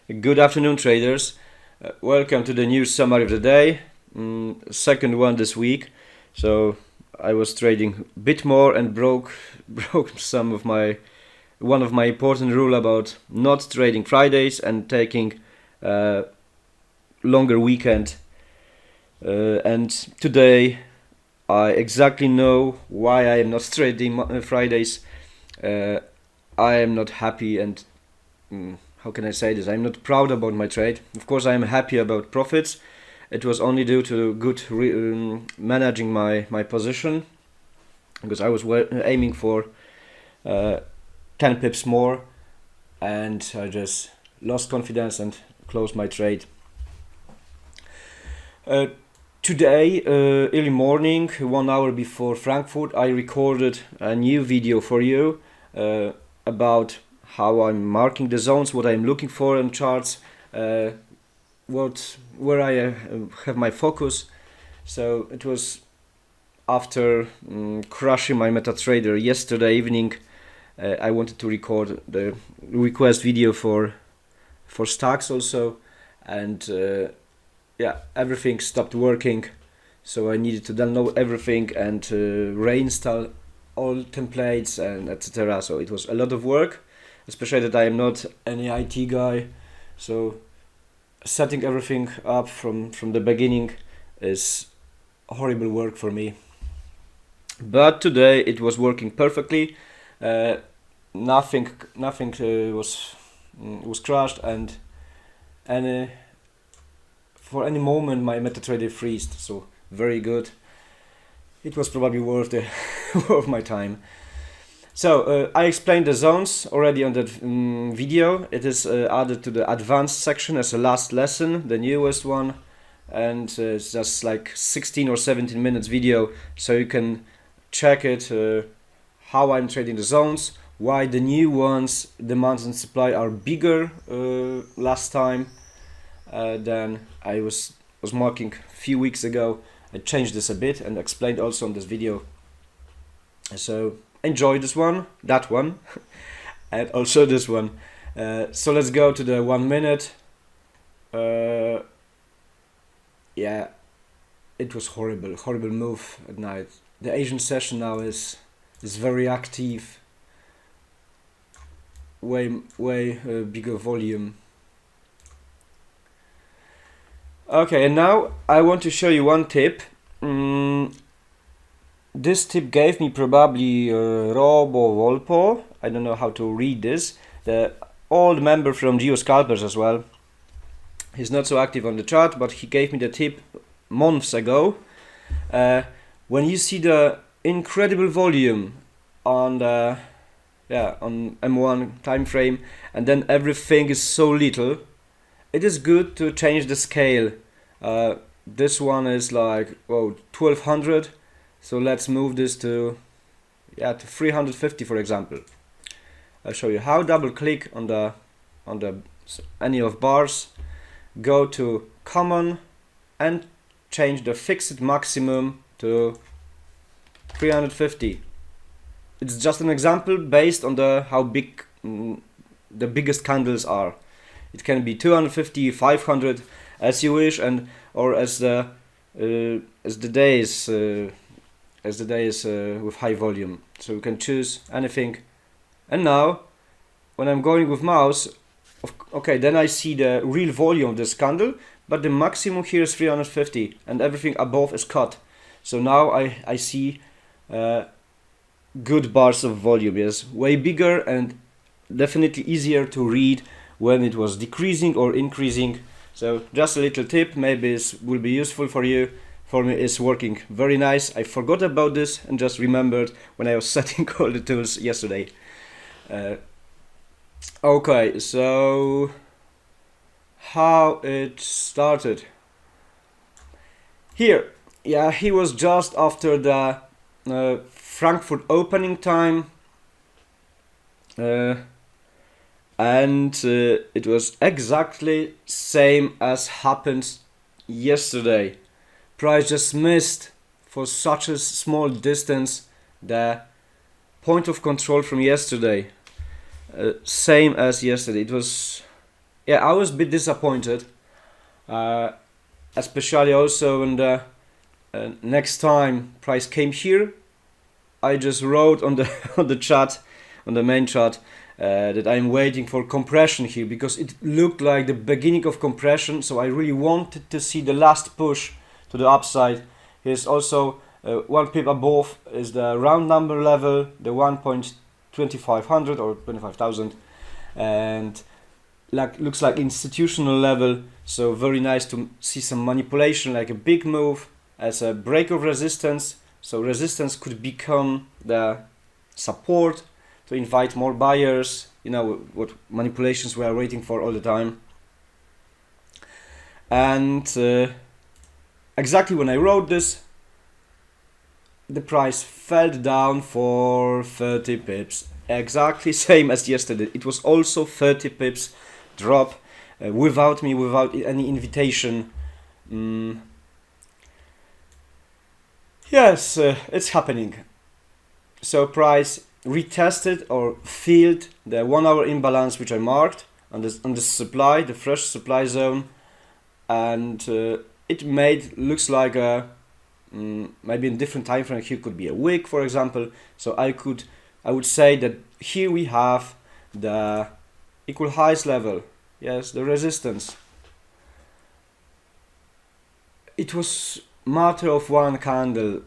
Good afternoon, traders. Welcome to the news summary of the day, second one this week. So I was trading a bit more and broke one of my important rule about not trading Fridays and taking longer weekend. And today I exactly know why I am not trading Fridays. I am not happy and how can I say this? I'm not proud about my trade. Of course, I am happy about profits. It was only due to good managing my position, because I was aiming for 10 pips more, and I just lost confidence and closed my trade. Today, early morning, 1 hour before Frankfurt, I recorded a new video for you about how I'm marking the zones, what I'm looking for in charts, where I have my focus. So it was after crushing my MetaTrader yesterday evening. I wanted to record the request video for stocks also, and yeah, everything stopped working, so I needed to download everything and reinstall all templates and etc. So it was a lot of work, especially that I am not any IT guy, so setting everything up from the beginning is horrible work for me. But today it was working perfectly. Nothing was crashed, and for any moment my MetaTrader freezed, so very good. It was probably worth worth my time. So I explained the zones already on that video. It is added to the advanced section as a last lesson, the newest one, and it's just like 16 or 17 minutes video, so you can check it, how I'm trading the zones, why the new ones, demand and supply, are bigger last time than I was marking a few weeks ago. I changed this a bit and explained also on this video. So enjoy this one, that one, and also this one. So let's go to the 1 minute. Yeah, it was horrible move at night. The Asian session now is very active, way bigger volume. Okay, and now I want to show you one tip. This tip gave me probably Robo Volpo. I don't know how to read this. The old member from GeoScalpers as well. He's not so active on the chart, but he gave me the tip months ago. When you see the incredible volume on the on M1 time frame, and then everything is so little, it is good to change the scale. This one is like 1200, so let's move this to 350, for example. I'll show you how. Double click on the any of bars, go to common and change the fixed maximum to 350. It's just an example based on how big the biggest candles are. It can be 250, 500, as you wish, and or as the days with high volume. So you can choose anything. And now, when I'm going with mouse, okay, then I see the real volume of this candle, but the maximum here is 350, and everything above is cut. So now I see good bars of volume. Yes, way bigger and definitely easier to read when it was decreasing or increasing. So just a little tip, maybe it will be useful for you. For me, it's working very nice. I forgot about this and just remembered when I was setting all the tools yesterday. Okay, so how it started. Here, yeah, he was just after the Frankfurt opening time. And it was exactly same as happened yesterday. Price just missed for such a small distance the point of control from yesterday. Same as yesterday. It was yeah, I was a bit disappointed, especially also when the next time price came here. I just wrote on the on the chat, on the main chat, that I'm waiting for compression here because it looked like the beginning of compression. So I really wanted to see the last push to the upside. Here's also one pip above is the round number level, the 1.2500 or 25,000, and like looks like institutional level. So very nice to see some manipulation, like a big move as a break of resistance. So resistance could become the support to invite more buyers, you know, what manipulations we are waiting for all the time. And exactly when I wrote this, the price fell down for 30 pips. Exactly same as yesterday. It was also 30 pips drop without me, without any invitation. Yes, it's happening. So price retested or filled the 1 hour imbalance which I marked on the supply, the fresh supply zone, and it made looks like a maybe in different time frame. Here could be a week, for example. So I would say that here we have the equal highs level. Yes, the resistance. It was matter of one candle.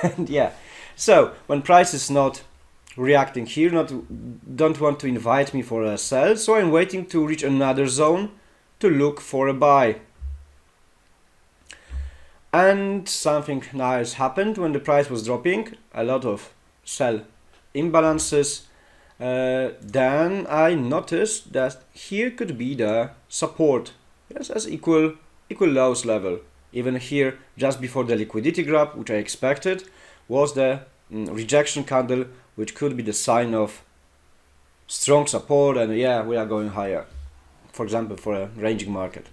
And yeah, so when price is not reacting here, don't want to invite me for a sell, so I'm waiting to reach another zone to look for a buy. And something nice happened when the price was dropping, a lot of sell imbalances. Then I noticed that here could be the support, yes, as equal lows level. Even here, just before the liquidity grab, which I expected, was the rejection candle, which could be the sign of strong support, and yeah, we are going higher, for example, for a ranging market.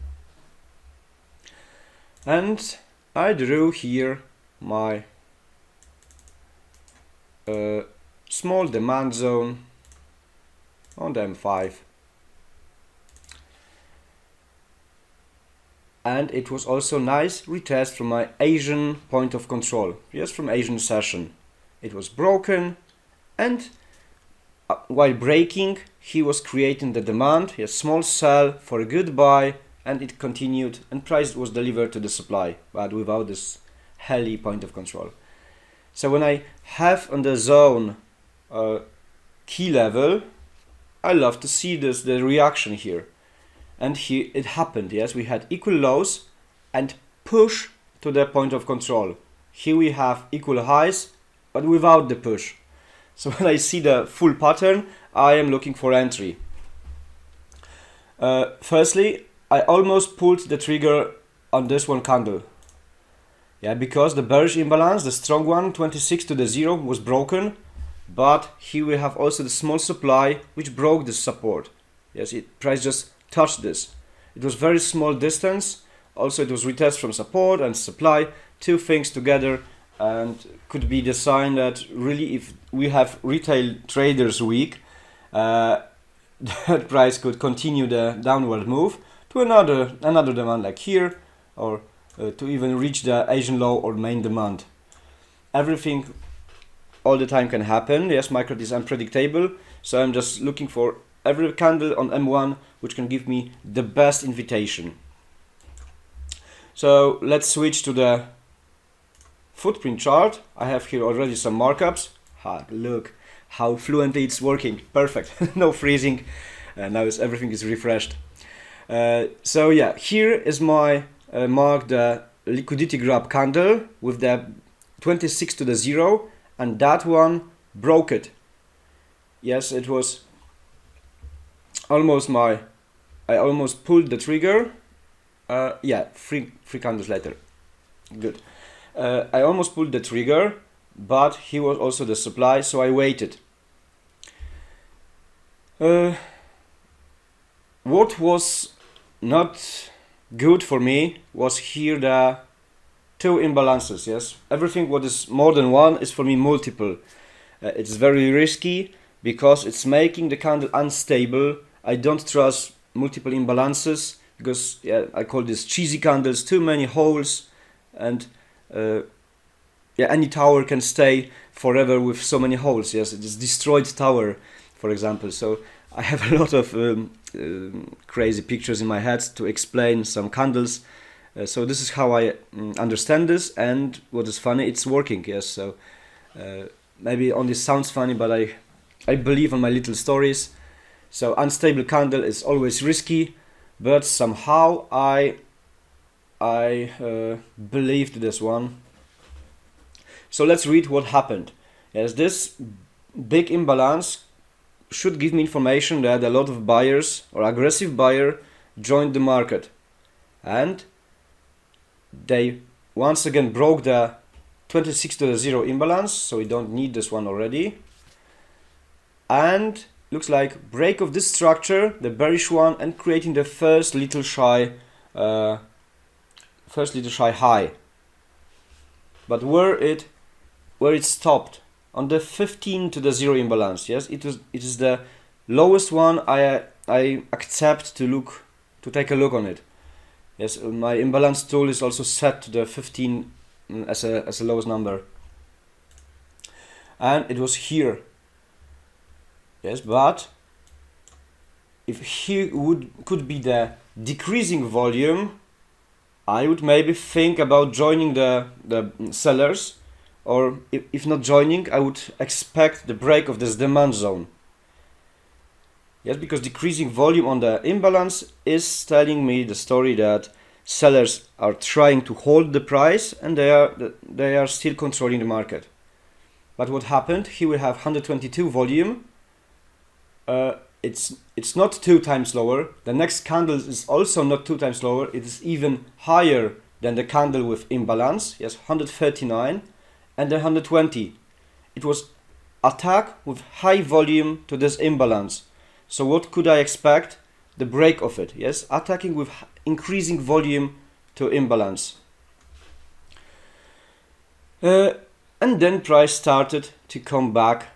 And I drew here my small demand zone on the M5. And it was also nice retest from my Asian point of control, yes, from Asian session. It was broken, and while breaking, he was creating the demand, a small sell for a good buy, and it continued, and price was delivered to the supply, but without this heli point of control. So when I have on the zone key level, I love to see the reaction here. And here it happened, yes, we had equal lows and push to the point of control. Here we have equal highs, but without the push. So when I see the full pattern, I am looking for entry. Firstly, I almost pulled the trigger on this one candle. Yeah, because the bearish imbalance, the strong one, 26 to the 0, was broken. But here we have also the small supply, which broke the support. Yes, price just touched this. It was very small distance. Also, it was retest from support and supply, two things together, and could be the sign that really, if we have retail traders week, that price could continue the downward move to another demand like here, or to even reach the Asian low or main demand. Everything all the time can happen. Yes, market is unpredictable, so I'm just looking for every candle on M1 which can give me the best invitation. So let's switch to the footprint chart. I have here already some markups. Look how fluently it's working. Perfect. No freezing. Now everything is refreshed. So yeah, here is my mark the liquidity grab candle with the 26 to the 0, and that one broke it. Yes, it was almost I almost pulled the trigger. Yeah, three candles later. Good. I almost pulled the trigger, but he was also the supply, so I waited. What was not good for me was here the two imbalances. Yes, everything what is more than one is for me multiple. It's very risky because it's making the candle unstable. I don't trust multiple imbalances, because yeah, I call this cheesy candles, too many holes, and yeah, any tower can stay forever with so many holes. Yes, it is destroyed tower, for example. So I have a lot of crazy pictures in my head to explain some candles. So this is how I understand this, and what is funny, it's working. Yes, so maybe only sounds funny, but I believe on my little stories. So unstable candle is always risky, but somehow I believed this one. So let's read what happened. Yes, this big imbalance should give me information that a lot of buyers or aggressive buyer joined the market, and they once again broke the 26-0 imbalance, so we don't need this one already. And looks like break of this structure, the bearish one, and creating the first little shy high. But where it stopped on the 15-0 imbalance. Yes, it is the lowest one I accept to take a look on it. Yes, my imbalance tool is also set to the 15 as a lowest number, and it was here. Yes, but if here could be the decreasing volume, I would maybe think about joining the sellers, or if not joining, I would expect the break of this demand zone. Yes, because decreasing volume on the imbalance is telling me the story that sellers are trying to hold the price, and they are still controlling the market. But what happened? Here we have 122 volume. It's not 2 times lower. The next candle is also not 2 times lower. It is even higher than the candle with imbalance. Yes, 139 and then 120. It was attack with high volume to this imbalance. So what could I expect? The break of it. Yes, attacking with increasing volume to imbalance. And then price started to come back.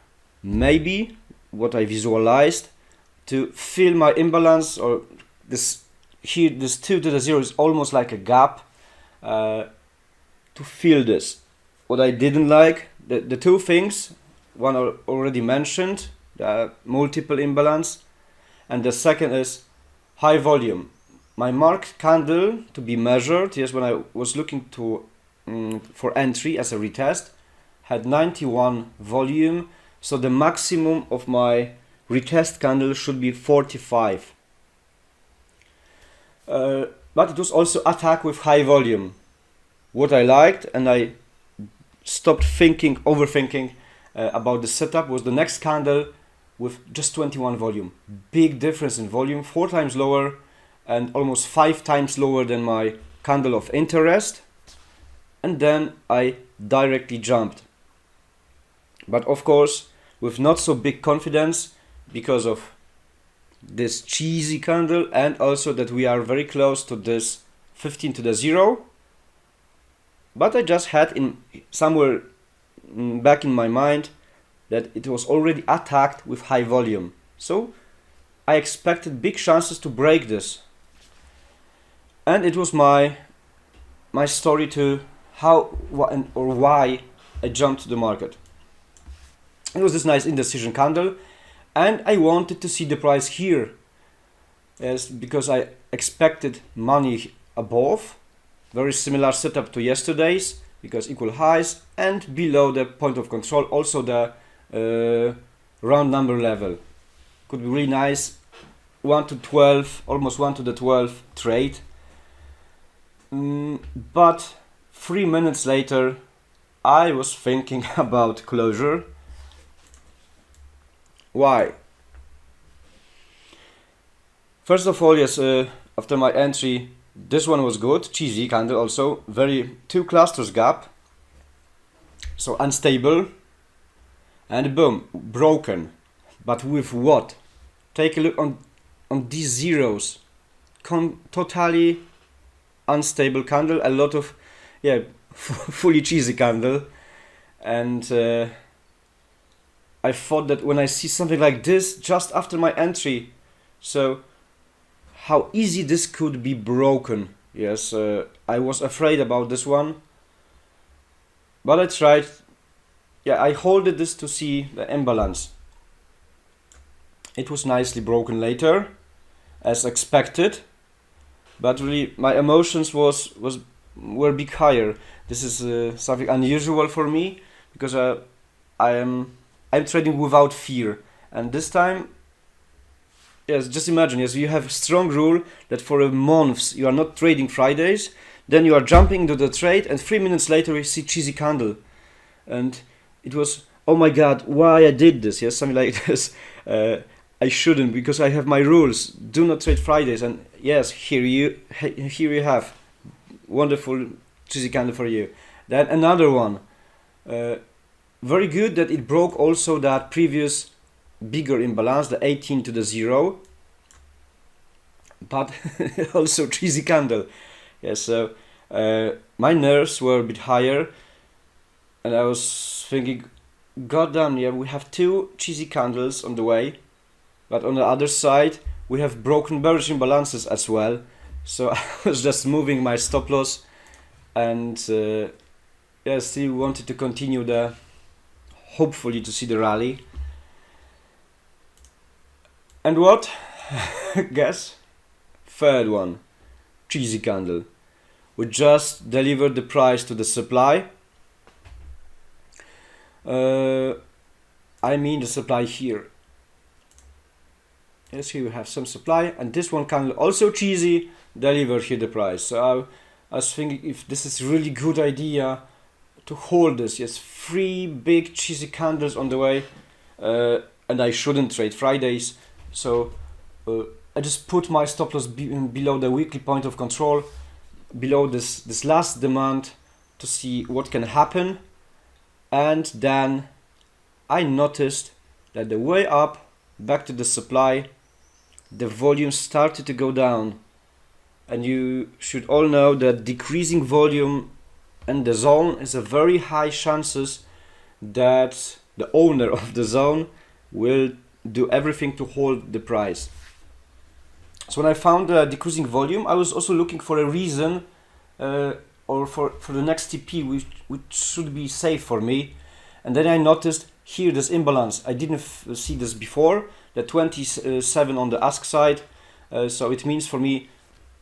Maybe what I visualized to fill my imbalance, or this 2-0 is almost like a gap to fill this. What I didn't like, the two things, one I already mentioned, the multiple imbalance, and the second is high volume. My marked candle to be measured, yes, when I was looking for entry as a retest, had 91 volume, so the maximum of my retest candle should be 45. But it was also attack with high volume. What I liked, and I stopped overthinking about the setup, was the next candle with just 21 volume. Big difference in volume, 4 times lower and almost 5 times lower than my candle of interest. And then I directly jumped. But of course, with not so big confidence, because of this cheesy candle, and also that we are very close to this 15-0. But I just had in somewhere back in my mind that it was already attacked with high volume. So I expected big chances to break this. And it was my story to how or why I jumped to the market. It was this nice indecision candle, and I wanted to see the price here, yes, because I expected money above, very similar setup to yesterday's, because equal highs, and below the point of control, also the round number level. Could be really nice, 1 to 12, almost 1 to the 12 trade. But 3 minutes later, I was thinking about closure. Why? First of all, yes, after my entry, this one was good, cheesy candle also, very 2 clusters gap, so unstable, and boom, broken. But with what? Take a look on these zeros, totally unstable candle, a lot of, yeah, fully cheesy candle. And I thought that when I see something like this just after my entry, so how easy this could be broken. Yes, I was afraid about this one, but I tried. Yeah, I holded this to see the imbalance. It was nicely broken later, as expected, but really my emotions were a bit higher. This is something unusual for me, because I'm trading without fear, and this time, yes, just imagine, yes, you have a strong rule that for a month you are not trading Fridays, then you are jumping into the trade, and 3 minutes later you see cheesy candle, and it was, oh my god, why I did this, yes, something like this. I shouldn't, because I have my rules. Do not trade Fridays, and yes, here you have wonderful cheesy candle for you. Then another one, very good that it broke also that previous bigger imbalance, the 18 to the 0, but also cheesy candle. Yes, so my nerves were a bit higher, and I was thinking, god damn, yeah, we have two cheesy candles on the way, but on the other side we have broken bearish imbalances as well. So I was just moving my stop loss, and yeah, still wanted to continue hopefully to see the rally. And what? Guess? Third one, cheesy candle. We just delivered the price to the supply. I mean the supply here. Yes, here we have some supply, and this one candle also cheesy, delivered here the price. So I was thinking if this is really good idea to hold this. Yes, 3 big cheesy candles on the way, and I shouldn't trade Fridays. So I just put my stop loss below the weekly point of control, below this last demand, to see what can happen. And then I noticed that the way up back to the supply, the volume started to go down, and you should all know that decreasing volume in the zone is a very high chances that the owner of the zone will do everything to hold the price. So when I found the decreasing volume, I was also looking for a reason, or for the next TP which should be safe for me. And then I noticed here this imbalance. I didn't see this before, the 27 on the ask side. So it means for me,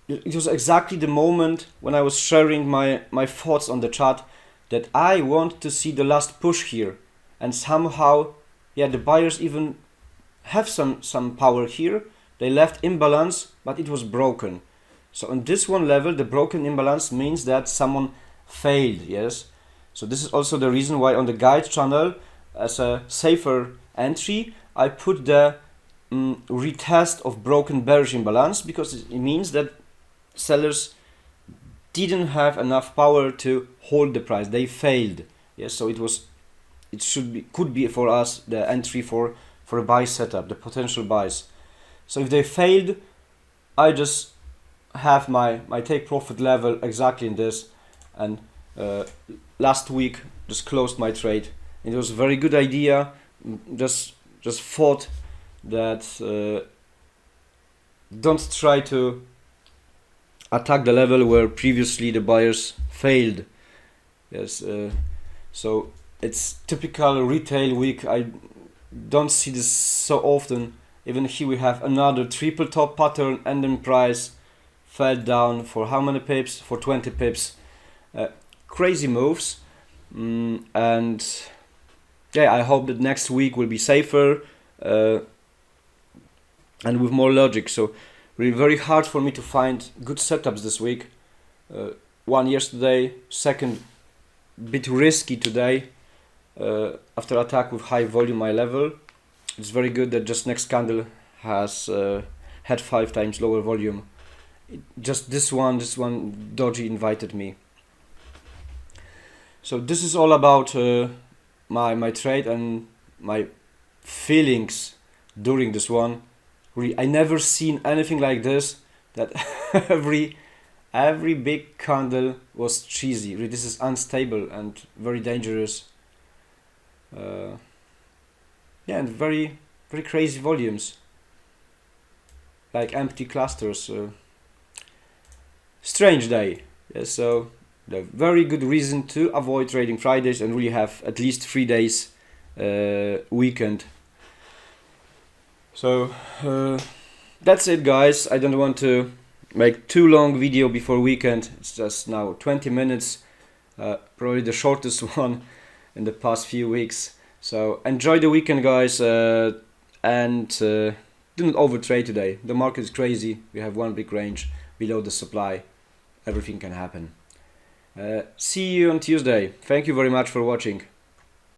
it was exactly the moment when I was sharing my thoughts on the chart, that I want to see the last push here. And somehow, yeah, the buyers even have some power here. They left imbalance, but it was broken. So on this one level, the broken imbalance means that someone failed, yes. So this is also the reason why on the guide channel, as a safer entry, I put the retest of broken bearish imbalance, because it means that sellers didn't have enough power to hold the price. They failed. Yes, so could be for us the entry for a buy setup, the potential buys. So if they failed, I just have my take profit level exactly in this, and last week just closed my trade. It was a very good idea. Just thought that don't try to attack the level where previously the buyers failed. Yes, so it's typical retail week. I don't see this so often. Even here we have another triple top pattern, and then price fell down for how many pips? For 20 pips. Crazy moves. And yeah, I hope that next week will be safer and with more logic. So really very hard for me to find good setups this week. One yesterday, second bit risky today, after attack with high volume high level. It's very good that just next candle has had 5 times lower volume. Just this one dodgy invited me. So this is all about my trade and my feelings during this one. Really, I never seen anything like this, that every big candle was cheesy. Really, this is unstable and very dangerous. Yeah, and very crazy volumes. like empty clusters. Strange day. Yeah, so the very good reason to avoid trading Fridays and really have at least 3 days weekend. So that's it, guys. I don't want to make too long video before weekend. It's just now 20 minutes, probably the shortest one in the past few weeks. So enjoy the weekend, guys, and do not overtrade today. The market is crazy. We have one big range below the supply. Everything can happen. See you on Tuesday. Thank you very much for watching.